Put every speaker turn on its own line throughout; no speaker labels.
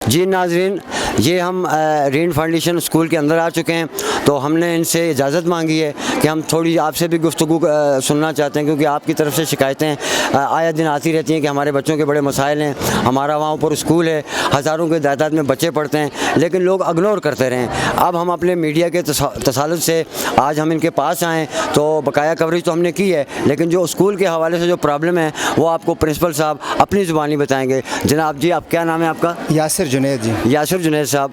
جی ناظرین، یہ ہم رین فاؤنڈیشن اسکول کے اندر آ چکے ہیں، تو ہم نے ان سے اجازت مانگی ہے کہ ہم تھوڑی آپ سے بھی گفتگو سننا چاہتے ہیں، کیونکہ آپ کی طرف سے شکایتیں آیا دن آتی رہتی ہیں کہ ہمارے بچوں کے بڑے مسائل ہیں، ہمارا وہاں اوپر اسکول ہے، ہزاروں کے تعداد میں بچے پڑھتے ہیں، لیکن لوگ اگنور کرتے رہیں۔ اب ہم اپنے میڈیا کے تسلط سے آج ہم ان کے پاس آئیں تو بقایا کوریج تو ہم نے کی ہے، لیکن جو اسکول کے حوالے سے جو پرابلم ہے وہ آپ کو پرنسپل صاحب اپنی زبانی بتائیں گے۔ جناب جی، آپ کیا نام ہے آپ کا؟
یاسر جنید جی۔
یاسر جنید صاحب،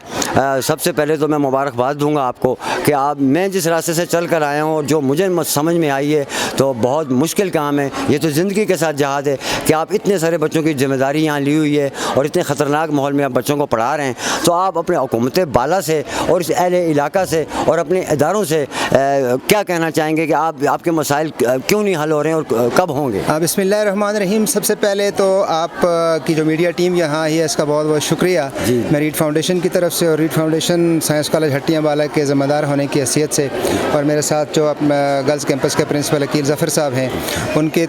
سب سے پہلے تو میں مبارکباد دوں گا آپ کو کہ میں جس راستے سے چل کر آیا ہوں اور جو مجھے سمجھ میں آئی ہے تو بہت مشکل کام ہے، یہ تو زندگی کے ساتھ جہاد ہے کہ آپ اتنے سارے بچوں کی ذمہ داری یہاں لی ہوئی ہے اور اتنے خطرناک ماحول میں آپ بچوں کو پڑھا رہے ہیں، تو آپ اپنے حکومت بالا سے اور اس اہل علاقہ سے اور اپنے اداروں سے کیا کہنا چاہیں گے کہ آپ کے مسائل کیوں نہیں حل ہو رہے ہیں اور کب ہوں گے؟
بسم اللہ الرحمن الرحیم۔ سب سے پہلے تو آپ کی جو میڈیا ٹیم یہاں آئی ہے اس کا بہت بہت شکریہ
جی۔
میں ریڈ فاؤنڈیشن کی طرف سے اور ریڈ فاؤنڈیشن سائنس کالج ہٹیاں بالا کے ذمہ دار ہونے کی حیثیت سے، اور میرے ساتھ جو گرلز کیمپس کے پرنسپل عقیل ظفر صاحب ہیں، ان کے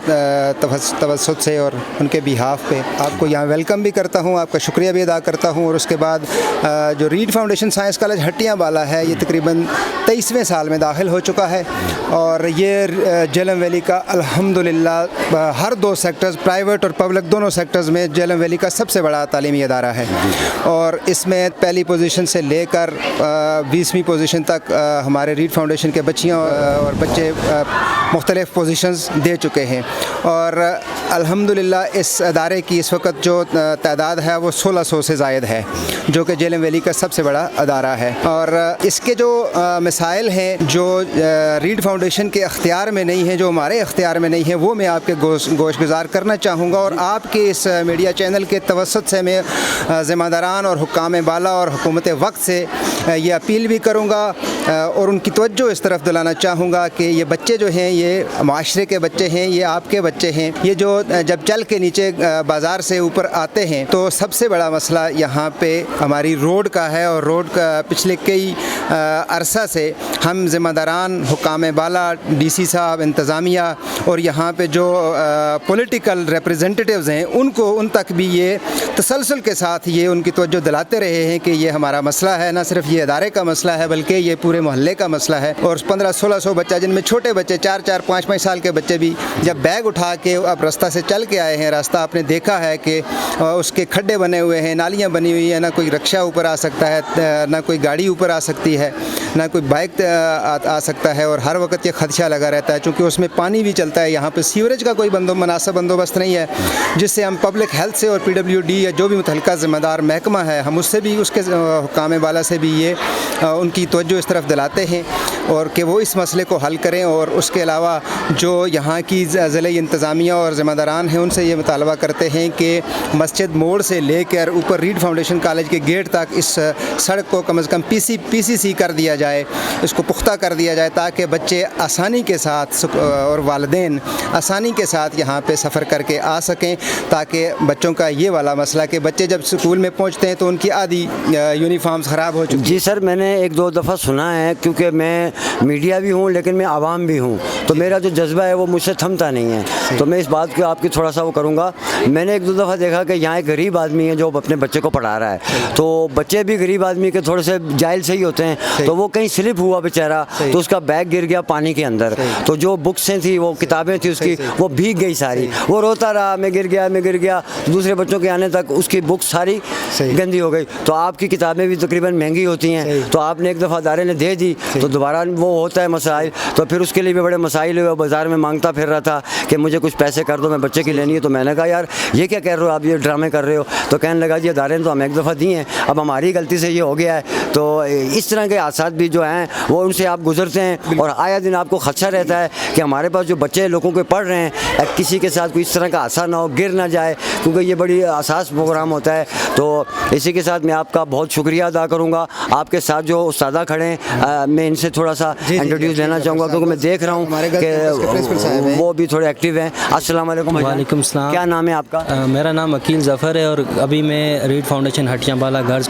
توسط سے اور ان کے بیہاف پہ آپ کو یہاں ویلکم بھی کرتا ہوں، آپ کا شکریہ بھی ادا کرتا ہوں۔ اور اس کے بعد جو ریڈ فاؤنڈیشن سائنس کالج ہٹیاں بالا ہے، یہ تقریباً 23ویں سال میں داخل ہو چکا ہے، اور یہ جہلم ویلی کا الحمدللہ ہر دو سیکٹرز، پرائیویٹ اور پبلک دونوں سیکٹرز میں جہلم ویلی کا سب سے بڑا تعلیمی ادارہ ہے، اور اس میں پہلی پوزیشن سے لے کر 20ویں پوزیشن تک ہمارے ریڈ فاؤنڈیشن کے بچیاں اور بچے مختلف پوزیشنز دے چکے ہیں، اور الحمدللہ اس ادارے کی اس وقت جو تعداد ہے وہ 1600 سے زائد ہے، جو کہ جہلم ویلی کا سب سے بڑا ادارہ ہے۔ اور اس کے جو مسائل ہیں جو ریڈ فاؤنڈیشن کے اختیار میں نہیں ہیں، جو ہمارے اختیار میں نہیں ہیں، وہ میں آپ کے گوش گزار کرنا چاہوں گا، اور آپ کے اس میڈیا چینل کے توسط سے میں ذمہ داران اور حکام بالا اور حکومت وقت سے یہ اپیل بھی کروں گا اور ان کی توجہ اس طرف دلانا چاہوں گا کہ یہ بچے جو ہیں یہ معاشرے کے بچے ہیں، یہ آپ کے بچے ہیں، یہ جو جب چل کے نیچے بازار سے اوپر آتے ہیں تو سب سے بڑا مسئلہ یہاں پہ ہماری روڈ کا ہے، اور روڈ کا پچھلے کئی عرصہ سے ہم ذمہ داران، حکام بالا، ڈی سی صاحب، انتظامیہ اور یہاں پہ جو پولیٹیکل ریپریزنٹیٹیوز ہیں ان تک بھی یہ تسلسل کے ساتھ یہ ان کی توجہ دلاتے رہے ہیں کہ یہ ہمارا مسئلہ ہے، نہ صرف یہ ادارے کا مسئلہ ہے بلکہ یہ پورے محلے کا مسئلہ ہے۔ اور 1500-1600 بچہ، جن میں چھوٹے بچے 4-4 5-5 سال کے بچے بھی جب بیگ اٹھا کے اب راستہ سے چل کے آئے ہیں، راستہ آپ نے دیکھا ہے کہ اس کے کھڈے بنے ہوئے ہیں، نالیاں بنی ہوئی ہیں، نہ کوئی رکشہ اوپر آ سکتا ہے، نہ کوئی گاڑی اوپر آ سکتی ہے، نہ کوئی بائک آ سکتا ہے، اور ہر وقت یہ خدشہ لگا رہتا ہے چونکہ اس میں پانی بھی چلتا ہے۔ یہاں پہ سیوریج کا کوئی مناسب بندوبست نہیں ہے، جس سے ہم پبلک ہیلتھ سے اور PWD یا جو بھی متعلقہ ذمہ دار محکمہ ہے، ہم اس سے بھی، اس کے حکام بالا سے بھی یہ ان کی توجہ اس طرف دلاتے ہیں اور کہ وہ اس مسئلے کو حل کریں۔ اور اس کے علاوہ جو یہاں کی ضلعی انتظامیہ اور ذمہ داران ہیں، ان سے یہ مطالبہ کرتے ہیں کہ مسجد موڑ سے لے کر اوپر ریڈ فاؤنڈیشن کالج کے گیٹ تک اس سڑک کو کم از کم PCC کر دیا جائے، اس کو پختہ کر دیا جائے تاکہ بچے آسانی کے ساتھ اور والدین آسانی کے ساتھ یہاں پہ سفر کر کے آ سکیں، تاکہ بچوں کا یہ والا مسئلہ کہ بچے جب اسکول میں پہنچتے ہیں تو ان کی آدھی یونیفارمز خراب ہو چکی ہیں۔
جی سر، میں نے 1-2 دفعہ سنا ہے، کیونکہ میں میڈیا بھی ہوں لیکن میں عوام بھی ہوں، تو میرا جو جذبہ ہے وہ مجھ سے تھمتا نہیں ہے، تو میں اس بات کو آپ کی تھوڑا سا وہ کروں گا۔ میں نے 1-2 دفعہ دیکھا کہ یہاں ایک غریب آدمی ہے جو اپنے بچے کو پڑھا رہا ہے، تو بچے بھی غریب آدمی کے تھوڑے سے جاہل سے ہی ہوتے ہیں، تو وہ کہیں سلپ ہوا بیچارہ، تو اس کا بیگ گر گیا پانی کے اندر، تو جو بکسیں تھیں، وہ کتابیں تھیں اس کی، وہ بھیگ گئی ساری، وہ روتا رہا، میں گر گیا، دوسرے بچوں کے آنے تک اس کی بک ساری گندی ہو گئی۔ تو آپ کی کتابیں بھی تقریباً مہنگی ہوتی ہیں، تو آپ نے ایک دفعہ ادارے نے دے دی تو دوبارہ وہ ہوتا ہے مسائل، تو پھر اس کے لیے بھی بڑے مسائل ہوئے، بازار میں مانگتا پھر رہا تھا کہ مجھے کچھ پیسے کر دو، میں بچے کی لینی ہے، تو میں نے کہا یار یہ کیا کہہ رہے ہو آپ، یہ ڈرامے کر رہے ہو، تو کہنے لگا جی ادارے نے تو ہم ایک دفعہ دی ہیں، اب ہماری غلطی سے یہ ہو گیا ہے۔ تو اس طرح کے حادثات بھی جو ہیں وہ ان سے آپ گزرتے ہیں، اور آیا دن آپ کو خدشہ رہتا ہے کہ ہمارے پاس جو بچے لوگوں کے پڑھ رہے ہیں کسی کے ساتھ کوئی اس طرح کا حادثہ نہ ہو، گر نہ جائے، کیونکہ یہ بڑی حساس پروگرام ہوتا ہے۔ تو اسی کے ساتھ میں آپ کا بہت شکریہ ادا کروں گا۔ آپ کے ساتھ جو استادہ کھڑے ہیں میں ان سے تھوڑا سا انٹروڈیوس لینا چاہوں گا، کیونکہ میں دیکھ رہا ہوں کہ وہ بھی تھوڑے ایکٹیو ہیں۔ السلام علیکم۔
وعلیکم السلام۔
کیا نام ہے آپ کا؟
میرا نام عقیل ظفر ہے، اور ابھی میں ریڈ فاؤنڈیشن ہٹیاں بالا گرلز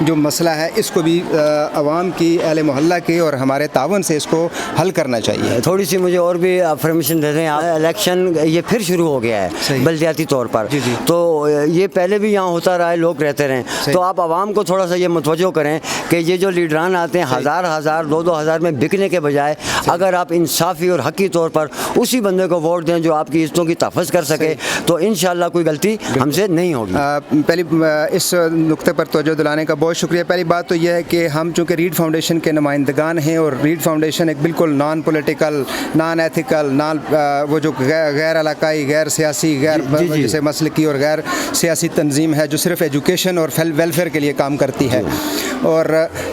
جو مسئلہ ہے اس کو بھی عوام کی اہل محلہ کے اور ہمارے تعاون سے اس کو حل کرنا چاہیے.
تھوڑی سی مجھے اور بھی انفارمیشن دے دیں. الیکشن یہ پھر شروع ہو گیا ہے بلدیاتی طور پر, تو یہ پہلے بھی یہاں ہوتا رہا ہے, لوگ رہتے رہیں, تو آپ عوام کو تھوڑا سا یہ متوجہ کریں کہ یہ جو لیڈران آتے ہیں ہزار 2,000 میں بکنے کے بجائے اگر آپ انصافی اور حقی طور پر اسی بندے کو ووٹ دیں جو آپ کی عزتوں کی تحفظ کر سکے تو انشاءاللہ کوئی غلطی ہم سے نہیں ہوگی.
پہلی اس نقطے پر توجہ دلانے کا بہت شکریہ. پہلی بات تو یہ ہے کہ ہم چونکہ ریڈ فاؤنڈیشن کے نمائندگان ہیں اور ریڈ فاؤنڈیشن ایک بالکل نان پولیٹیکل, نان ایتھیکل, وہ جو غیر علاقائی, غیر سیاسی, غیر جیسے مسلکی اور غیر سیاسی تنظیم ہے جو صرف ایجوکیشن اور ویلفیئر کے لیے کام کرتی ہے, اور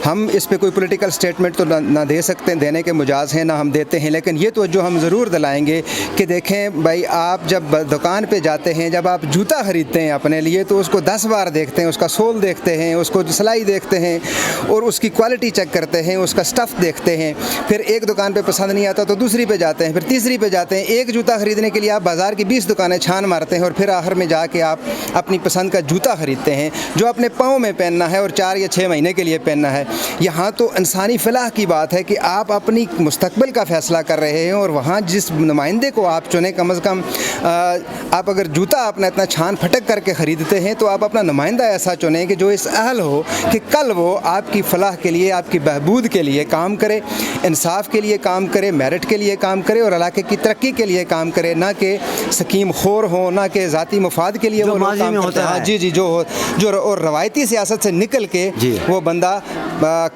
ہم اس پہ کوئی پولیٹیکل سٹیٹمنٹ تو نہ دے سکتے, دینے کے مجاز ہیں, نہ ہم دیتے ہیں, لیکن یہ توجہ ہم ضرور دلائیں گے کہ دیکھیں بھائی, آپ جب دکان پہ جاتے ہیں, جب آپ جوتا خریدتے ہیں اپنے لیے تو اس کو 10 بار دیکھتے ہیں, اس کا سول دیکھتے ہیں, اس کو سلائی دیکھتے ہیں اور اس کی کوالٹی چیک کرتے ہیں, اس کا سٹف دیکھتے ہیں. پھر ایک دکان پہ پسند نہیں آتا تو دوسری پہ جاتے ہیں, پھر تیسری پہ جاتے ہیں. ایک جوتا خریدنے کے لیے آپ بازار کی 20 دکانیں چھان مارتے ہیں اور پھر آخر میں جا کے آپ اپنی پسند کا جوتا خریدتے ہیں جو اپنے پاؤں میں پہننا ہے اور 4 یا 6 مہینے کے لیے پہننا ہے. یہاں تو انسانی فلاح کی بات ہے کہ آپ اپنی مستقبل کا فیصلہ کر رہے ہیں, اور وہاں جس نمائندے کو آپ چنیں, کم از کم آپ اگر جوتا اپنا اتنا چھان پھٹک کر کے خریدتے ہیں تو آپ اپنا نمائندہ ایسا چنیں کہ جو اس اہل ہو کہ کل وہ آپ کی فلاح کے لیے, آپ کی بہبود کے لیے کام کرے, انصاف کے لیے کام کرے, میرٹ کے لیے کام کرے اور علاقے کی ترقی کے لیے کام کرے, نہ کہ سکیم خور ہوں, نہ کہ ذاتی مفاد کے لیے وہ کام کرتے ہیں. جی جو اور روایتی سیاست سے نکل کے وہ بندہ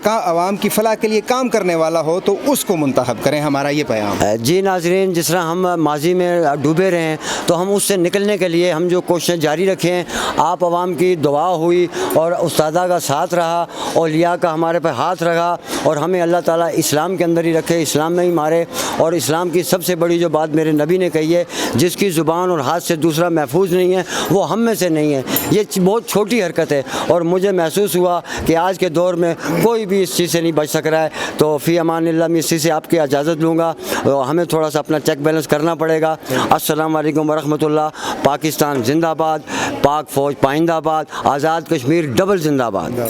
عوام کی فلاح کے لیے کام کرنے والا ہو تو اس کو منتخب کریں, ہمارا یہ پیغام.
جی ناظرین, جس طرح ہم ماضی میں ڈوبے رہے ہیں تو ہم اس سے نکلنے کے لیے ہم جو کوششیں جاری رکھیں, آپ عوام کی دعا ہوئی اور استادہ کا ساتھ رہا, اولیاء کا ہمارے پہ ہاتھ رہا, اور ہمیں اللہ تعالیٰ اسلام کے اندر ہی رکھے, اسلام میں ہی مارے. اور اسلام کی سب سے بڑی جو بات میرے نبی نے کہی ہے, جس کی زبان اور ہاتھ سے دوسرا محفوظ نہیں ہے وہ ہم میں سے نہیں ہے. یہ بہت چھوٹی حرکت ہے اور مجھے محسوس ہوا کہ آج کے دور میں کوئی بھی اس چیز سے نہیں بچ سک رہا ہے. تو فی امان اللہ, میں اس چیز سے آپ کی اجازت لوں گا, ہمیں تھوڑا سا اپنا چیک بیلنس کرنا پڑے گا. السلام علیکم ورحمۃ اللہ. پاکستان زندہ باد, پاک فوج پائندہ باد, آزاد کشمیر ڈبل زندہ باد.